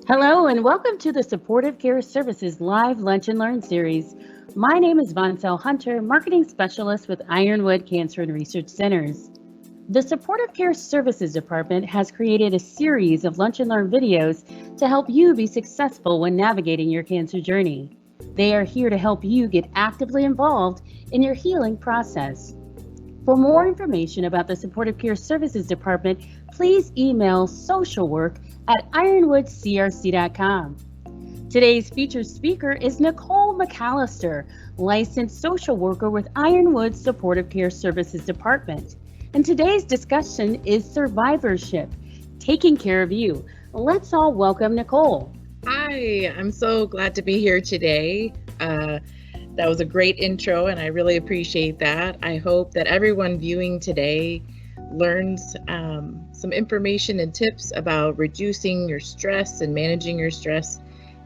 Hello, and welcome to the Supportive Care Services Live Lunch and Learn series. My name is Voncel Hunter, Marketing Specialist with Ironwood Cancer and Research Centers. The Supportive Care Services Department has created a series of lunch and learn videos to help you be successful when navigating your cancer journey. They are here to help you get actively involved in your healing process. For more information about the Supportive Care Services Department, please email socialwork@ironwoodcrc.com. Today's featured speaker is Nicole McCallister, licensed social worker with Ironwood Supportive Care Services Department. And today's discussion is survivorship, taking care of you. Let's all welcome Nicole. Hi, I'm so glad to be here today. That was a great intro, and I really appreciate that. I hope that everyone viewing today learns some information and tips about reducing your stress and managing your stress,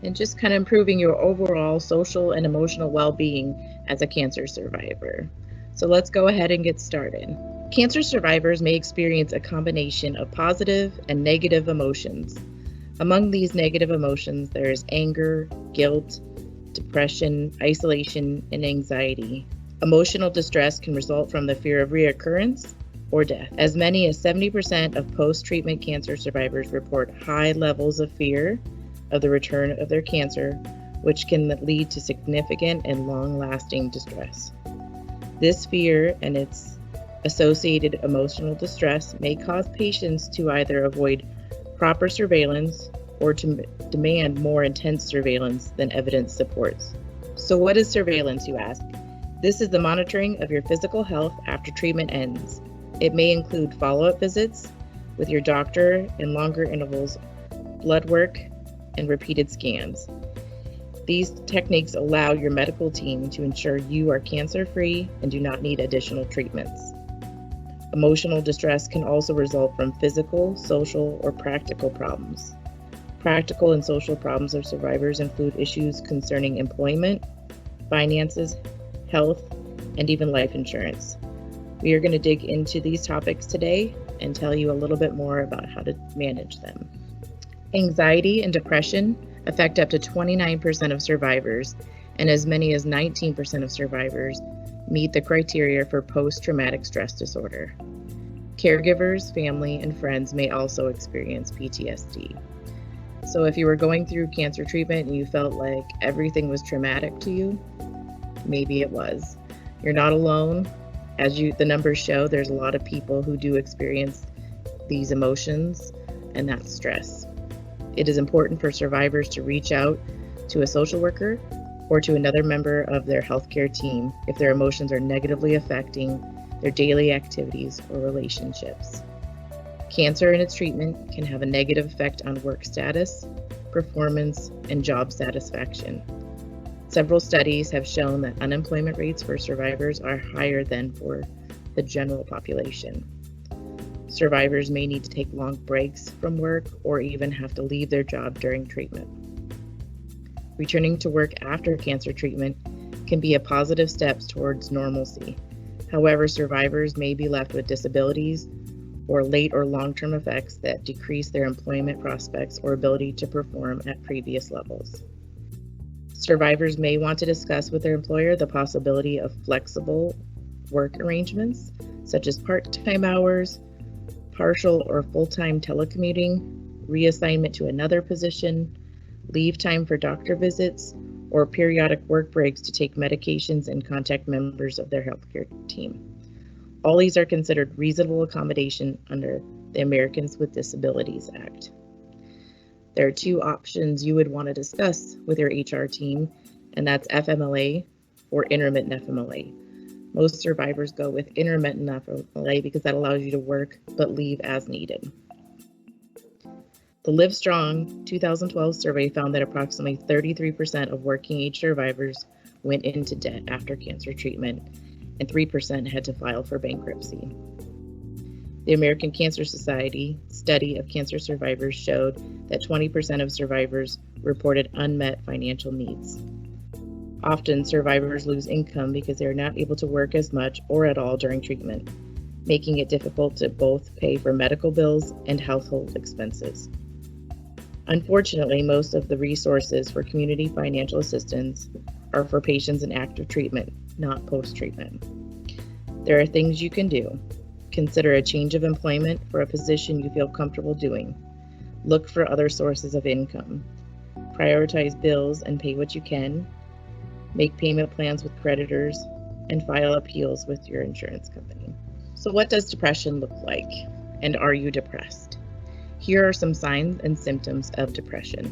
and just kind of improving your overall social and emotional well-being as a cancer survivor. So let's go ahead and get started. Cancer survivors may experience a combination of positive and negative emotions. Among these negative emotions, there's anger, guilt, depression, isolation, and anxiety. Emotional distress can result from the fear of reoccurrence or death. As many as 70% of post-treatment cancer survivors report high levels of fear of the return of their cancer, which can lead to significant and long-lasting distress. This fear and its associated emotional distress may cause patients to either avoid proper surveillance or to demand more intense surveillance than evidence supports. So what is surveillance, you ask? This is the monitoring of your physical health after treatment ends. It may include follow-up visits with your doctor and longer intervals, blood work, and repeated scans. These techniques allow your medical team to ensure you are cancer-free and do not need additional treatments. Emotional distress can also result from physical, social, or practical problems. Practical and social problems of survivors include issues concerning employment, finances, health, and even life insurance. We are going to dig into these topics today and tell you a little bit more about how to manage them. Anxiety and depression affect up to 29% of survivors, and as many as 19% of survivors meet the criteria for post-traumatic stress disorder. Caregivers, family, and friends may also experience PTSD. So if you were going through cancer treatment and you felt like everything was traumatic to you, maybe it was. You're not alone. As the numbers show, there's a lot of people who do experience these emotions and that stress. It is important for survivors to reach out to a social worker or to another member of their healthcare team if their emotions are negatively affecting their daily activities or relationships. Cancer and its treatment can have a negative effect on work status, performance, and job satisfaction. Several studies have shown that unemployment rates for survivors are higher than for the general population. Survivors may need to take long breaks from work or even have to leave their job during treatment. Returning to work after cancer treatment can be a positive step towards normalcy. However, survivors may be left with disabilities or late or long-term effects that decrease their employment prospects or ability to perform at previous levels. Survivors may want to discuss with their employer the possibility of flexible work arrangements, such as part-time hours, partial or full-time telecommuting, reassignment to another position, leave time for doctor visits, or periodic work breaks to take medications and contact members of their healthcare team. All these are considered reasonable accommodation under the Americans with Disabilities Act. There are two options you would want to discuss with your HR team, and that's FMLA or intermittent FMLA. Most survivors go with intermittent FMLA because that allows you to work but leave as needed. The Livestrong 2012 survey found that approximately 33% of working age survivors went into debt after cancer treatment, and 3% had to file for bankruptcy. The American Cancer Society study of cancer survivors showed that 20% of survivors reported unmet financial needs. Often, survivors lose income because they are not able to work as much or at all during treatment, making it difficult to both pay for medical bills and household expenses. Unfortunately, most of the resources for community financial assistance are for patients in active treatment, not post-treatment. There are things you can do. Consider a change of employment for a position you feel comfortable doing. Look for other sources of income. Prioritize bills and pay what you can. Make payment plans with creditors, and file appeals with your insurance company. So what does depression look like? And are you depressed? Here are some signs and symptoms of depression.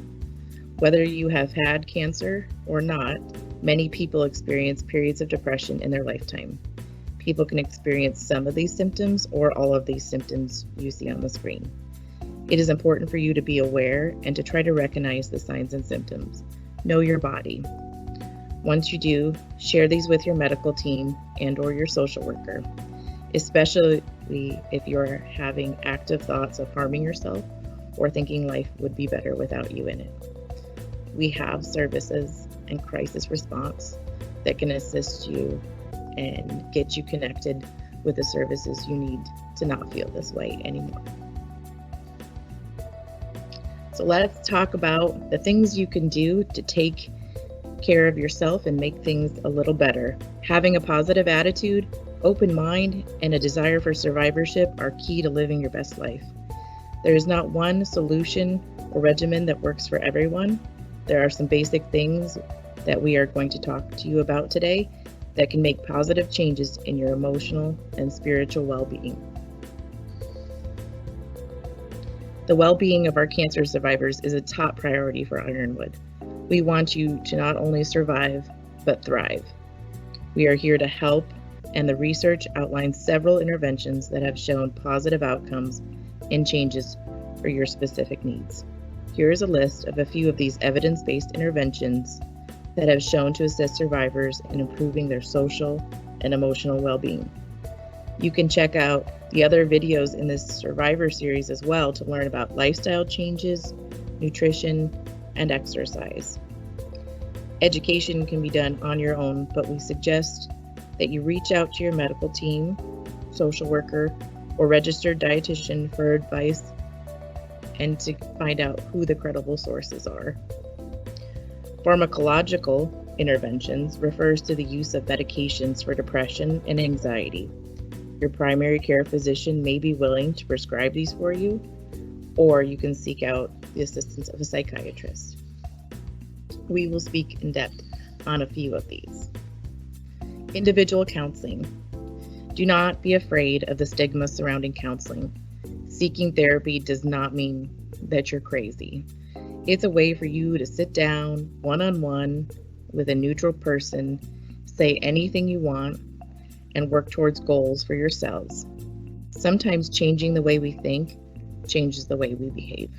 Whether you have had cancer or not, many people experience periods of depression in their lifetime. People can experience some of these symptoms or all of these symptoms you see on the screen. It is important for you to be aware and to try to recognize the signs and symptoms. Know your body. Once you do, share these with your medical team and/or your social worker, especially if you're having active thoughts of harming yourself or thinking life would be better without you in it. We have services and crisis response that can assist you and get you connected with the services you need to not feel this way anymore. So let's talk about the things you can do to take care of yourself and make things a little better. Having a positive attitude, open mind, and a desire for survivorship are key to living your best life. There is not one solution or regimen that works for everyone. There are some basic things that we are going to talk to you about today that can make positive changes in your emotional and spiritual well-being. The well-being of our cancer survivors is a top priority for Ironwood. We want you to not only survive, but thrive. We are here to help, and the research outlines several interventions that have shown positive outcomes and changes for your specific needs. Here is a list of a few of these evidence-based interventions that have shown to assist survivors in improving their social and emotional well-being. You can check out the other videos in this Survivor series as well to learn about lifestyle changes, nutrition, and exercise. Education can be done on your own, but we suggest that you reach out to your medical team, social worker, or registered dietitian for advice and to find out who the credible sources are. Pharmacological interventions refers to the use of medications for depression and anxiety. Your primary care physician may be willing to prescribe these for you, or you can seek out the assistance of a psychiatrist. We will speak in depth on a few of these. Individual counseling. Do not be afraid of the stigma surrounding counseling. Seeking therapy does not mean that you're crazy. It's a way for you to sit down one-on-one with a neutral person, say anything you want, and work towards goals for yourselves. Sometimes changing the way we think changes the way we behave.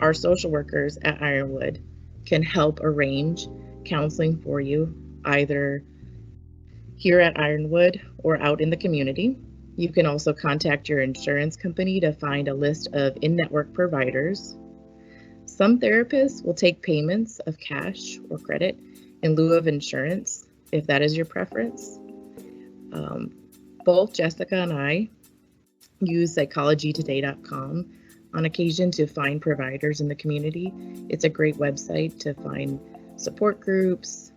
Our social workers at Ironwood can help arrange counseling for you, either here at Ironwood or out in the community. You can also contact your insurance company to find a list of in-network providers. Some therapists will take payments of cash or credit in lieu of insurance, if that is your preference. Both Jessica and I use psychologytoday.com on occasion to find providers in the community. It's a great website to find support groups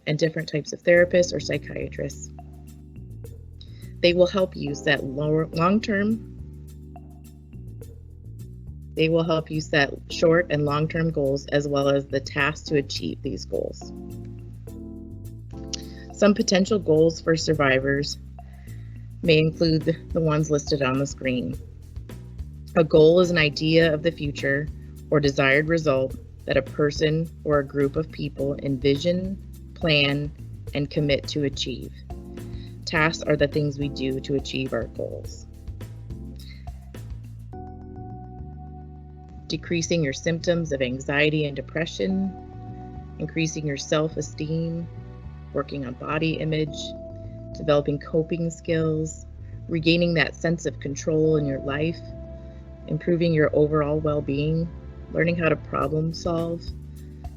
and different types of therapists or psychiatrists. They will help you set short and long-term goals, as well as the tasks to achieve these goals. Some potential goals for survivors may include the ones listed on the screen. A goal is an idea of the future or desired result that a person or a group of people envision, plan, and commit to achieve. Tasks are the things we do to achieve our goals. Decreasing your symptoms of anxiety and depression, increasing your self-esteem, working on body image, developing coping skills, regaining that sense of control in your life, improving your overall well-being, learning how to problem solve,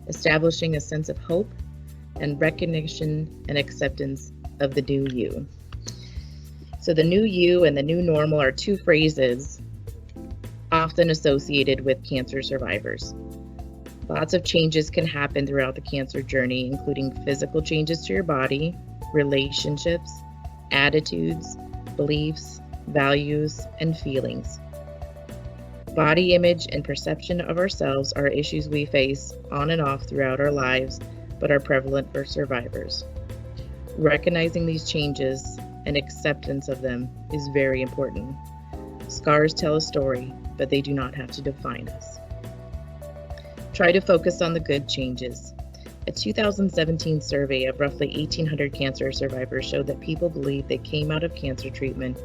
establishing a sense of hope, and recognition and acceptance of the new you. So the new you and the new normal are two phrases often associated with cancer survivors. Lots of changes can happen throughout the cancer journey, including physical changes to your body, relationships, attitudes, beliefs, values, and feelings. Body image and perception of ourselves are issues we face on and off throughout our lives, but are prevalent for survivors. Recognizing these changes and acceptance of them is very important. Scars tell a story, but they do not have to define us. Try to focus on the good changes. A 2017 survey of roughly 1,800 cancer survivors showed that people believe they came out of cancer treatment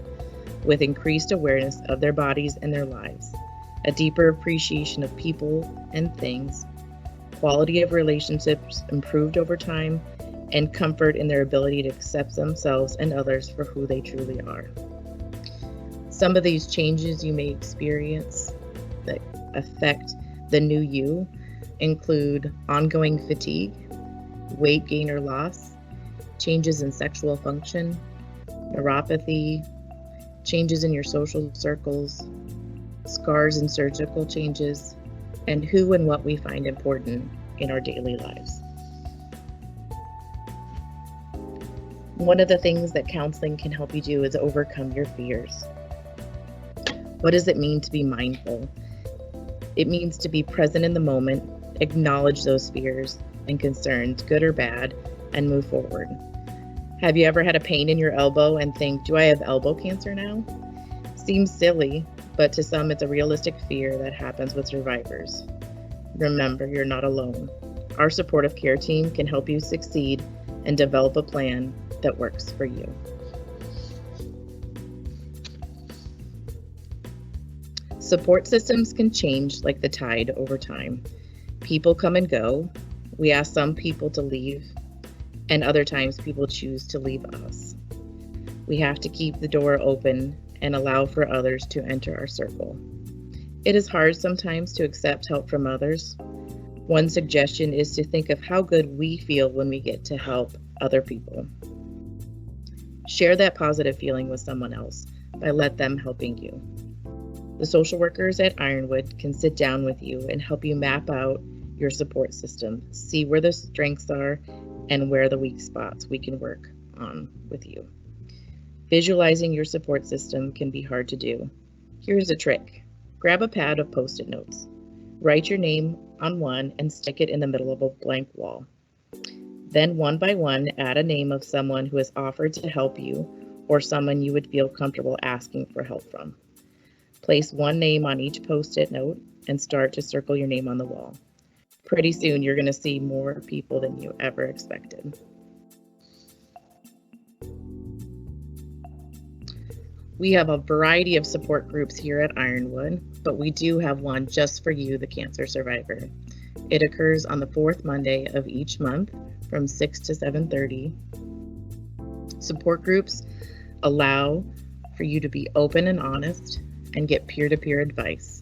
with increased awareness of their bodies and their lives, a deeper appreciation of people and things, quality of relationships improved over time, and comfort in their ability to accept themselves and others for who they truly are. Some of these changes you may experience that affect the new you include ongoing fatigue, weight gain or loss, changes in sexual function, neuropathy, changes in your social circles, scars and surgical changes, and who and what we find important in our daily lives. One of the things that counseling can help you do is overcome your fears. What does it mean to be mindful? It means to be present in the moment, acknowledge those fears and concerns, good or bad, and move forward. Have you ever had a pain in your elbow and think, do I have elbow cancer now? Seems silly, but to some it's a realistic fear that happens with survivors. Remember, you're not alone. Our supportive care team can help you succeed and develop a plan that works for you. Support systems can change like the tide over time. People come and go. We ask some people to leave, and other times people choose to leave us. We have to keep the door open and allow for others to enter our circle. It is hard sometimes to accept help from others. One suggestion is to think of how good we feel when we get to help other people. Share that positive feeling with someone else by let them helping you. The social workers at Ironwood can sit down with you and help you map out your support system, see where the strengths are and where the weak spots we can work on with you. Visualizing your support system can be hard to do. Here's a trick. Grab a pad of Post-it notes. Write your name on one and stick it in the middle of a blank wall. Then one by one, add a name of someone who has offered to help you or someone you would feel comfortable asking for help from. Place one name on each Post-it note and start to circle your name on the wall. Pretty soon, you're going to see more people than you ever expected. We have a variety of support groups here at Ironwood, but we do have one just for you, the cancer survivor. It occurs on the fourth Monday of each month from 6 to 7:30. Support groups allow for you to be open and honest and get peer-to-peer advice.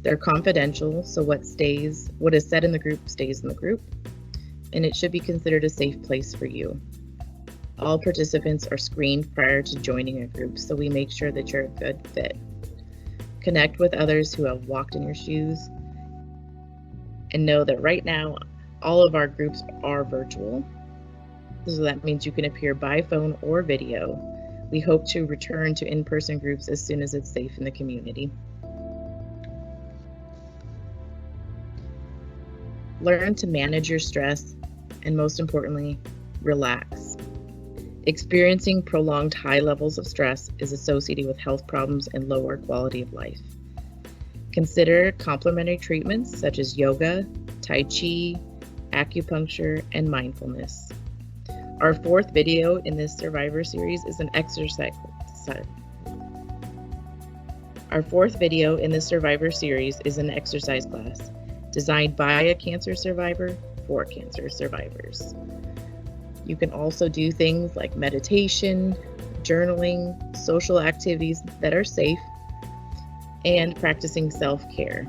They're confidential, so what is said in the group stays in the group, and it should be considered a safe place for you. All participants are screened prior to joining a group, so we make sure that you're a good fit. Connect with others who have walked in your shoes, and know that right now, all of our groups are virtual. So that means you can appear by phone or video. We hope to return to in-person groups as soon as it's safe in the community. Learn to manage your stress, and most importantly, relax. Experiencing prolonged high levels of stress is associated with health problems and lower quality of life. Consider complementary treatments such as yoga, Tai Chi, acupuncture, and mindfulness. Our fourth video in this Survivor series is an exercise. Our fourth video in this Survivor series is an exercise class designed by a cancer survivor for cancer survivors. You can also do things like meditation, journaling, social activities that are safe, and practicing self-care.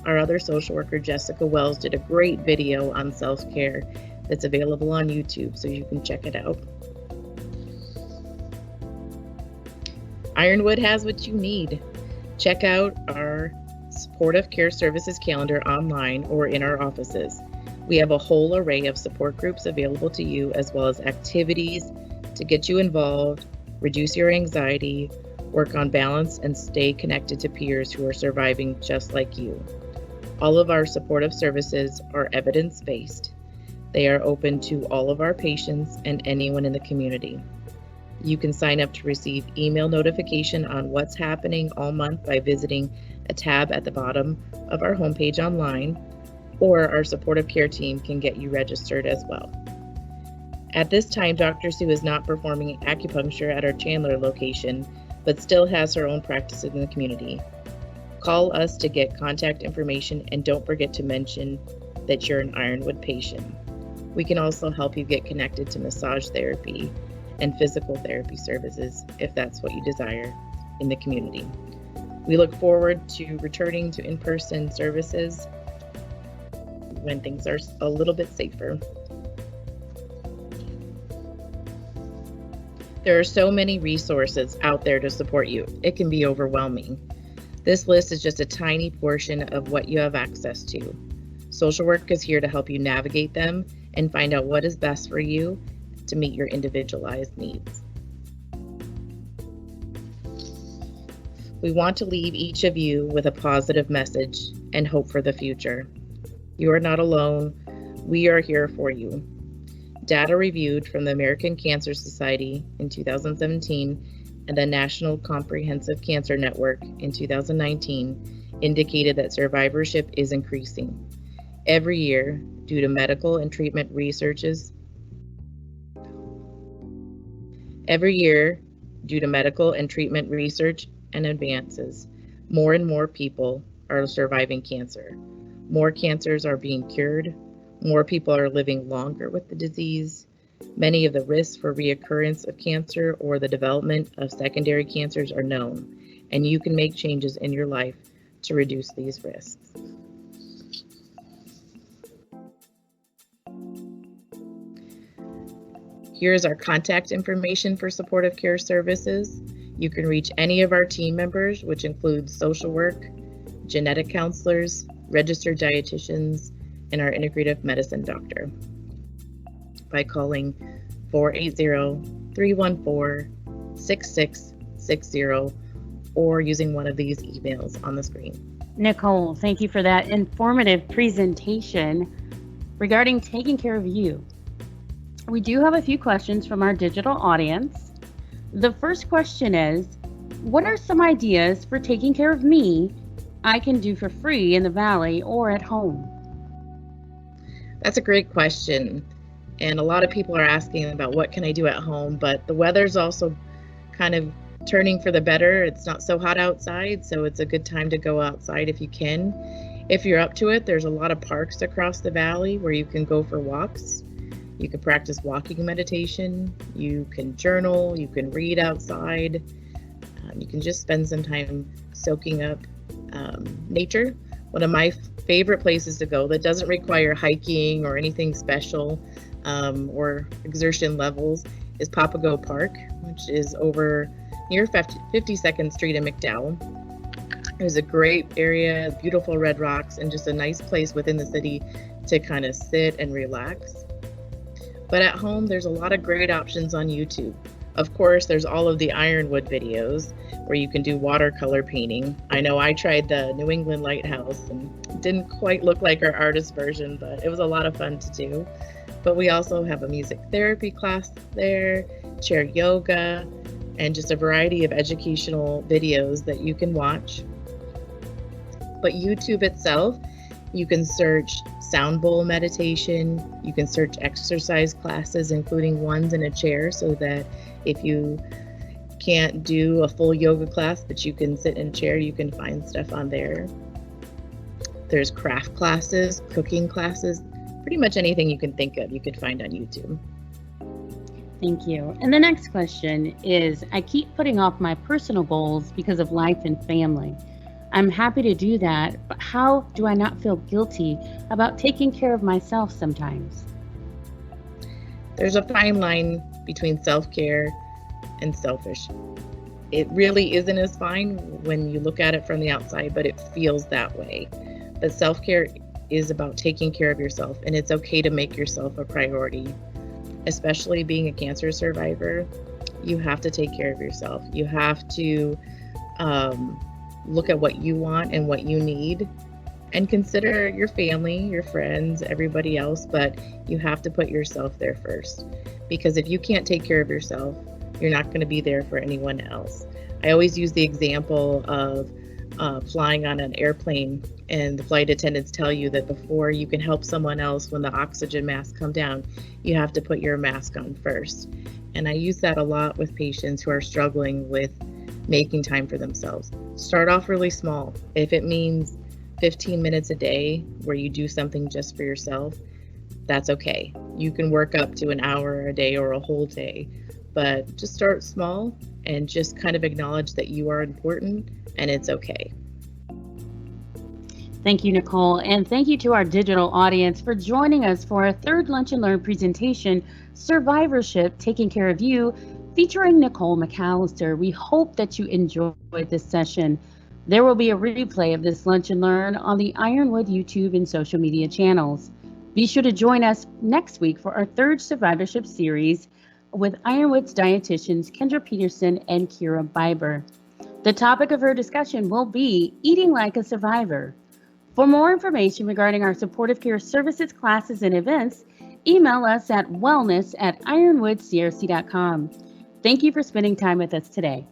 Our other social worker, Jessica Wells, did a great video on self-care that's available on YouTube, so you can check it out. Ironwood has what you need. Check out our supportive care services calendar online or in our offices. We have a whole array of support groups available to you, as well as activities to get you involved, reduce your anxiety, work on balance, and stay connected to peers who are surviving just like you. All of our supportive services are evidence-based. They are open to all of our patients and anyone in the community. You can sign up to receive email notification on what's happening all month by visiting a tab at the bottom of our homepage online, or our supportive care team can get you registered as well. At this time, Dr. Sue is not performing acupuncture at our Chandler location, but still has her own practice in the community. Call us to get contact information, and don't forget to mention that you're an Ironwood patient. We can also help you get connected to massage therapy and physical therapy services if that's what you desire in the community. We look forward to returning to in-person services when things are a little bit safer. There are so many resources out there to support you. It can be overwhelming. This list is just a tiny portion of what you have access to. Social work is here to help you navigate them and find out what is best for you to meet your individualized needs. We want to leave each of you with a positive message and hope for the future. You are not alone. We are here for you. Data reviewed from the American Cancer Society in 2017 and the National Comprehensive Cancer Network in 2019 indicated that survivorship is increasing. Every year, due to medical and treatment research and advances, more and more people are surviving cancer. More cancers are being cured. More people are living longer with the disease. Many of the risks for reoccurrence of cancer or the development of secondary cancers are known, and you can make changes in your life to reduce these risks. Here's our contact information for supportive care services. You can reach any of our team members, which includes social work, genetic counselors, registered dietitians, and our integrative medicine doctor, by calling 480-314-6660 or using one of these emails on the screen. Nicole, thank you for that informative presentation regarding taking care of you. We do have a few questions from our digital audience. The first question is, what are some ideas for taking care of me I can do for free in the Valley or at home? That's a great question. And a lot of people are asking about what can I do at home, but the weather's also kind of turning for the better. It's not so hot outside, so it's a good time to go outside if you can. If you're up to it, there's a lot of parks across the valley where you can go for walks. You can practice walking meditation, you can journal, you can read outside, you can just spend some time soaking up nature. One of my favorite places to go that doesn't require hiking or anything special or exertion levels is Papago Park, which is over near 52nd Street in McDowell. There's a great area, beautiful red rocks, and just a nice place within the city to kind of sit and relax. But at home, there's a lot of great options on YouTube. Of course, there's all of the Ironwood videos where you can do watercolor painting. I know I tried the New England Lighthouse and it didn't quite look like our artist version, but it was a lot of fun to do. But we also have a music therapy class there, chair yoga, and just a variety of educational videos that you can watch. But YouTube itself, you can search sound bowl meditation, you can search exercise classes, including ones in a chair, so that if you can't do a full yoga class, but you can sit in a chair, you can find stuff on there. There's craft classes, cooking classes, pretty much anything you can think of, you could find on YouTube. Thank you. And the next question is, I keep putting off my personal goals because of life and family. I'm happy to do that, but how do I not feel guilty about taking care of myself sometimes? There's a fine line between self-care and selfish. it really isn't as fine when you look at it from the outside, but it feels that way. But self-care is about taking care of yourself, and it's okay to make yourself a priority. Especially being a cancer survivor, you have to take care of yourself. You have to look at what you want and what you need, and consider your family, your friends, everybody else, but you have to put yourself there first. Because if you can't take care of yourself, you're not going to be there for anyone else. I always use the example of flying on an airplane, and the flight attendants tell you that before you can help someone else when the oxygen masks come down, you have to put your mask on first. And I use that a lot with patients who are struggling with making time for themselves. Start off really small. If it means 15 minutes a day where you do something just for yourself, that's okay. You can work up to an hour a day or a whole day, but just start small and just kind of acknowledge that you are important and it's okay. Thank you, Nicole, and thank you to our digital audience for joining us for our third Lunch and Learn presentation, Survivorship, Taking Care of You, featuring Nicole McCallister. We hope that you enjoyed this session. There will be a replay of this Lunch and Learn on the Ironwood YouTube and social media channels. Be sure to join us next week for our third survivorship series with Ironwood's dietitians Kendra Peterson and Kira Biber. The topic of her discussion will be Eating Like a Survivor. For more information regarding our supportive care services, classes, and events, email us at wellness@ironwoodcrc.com. Thank you for spending time with us today.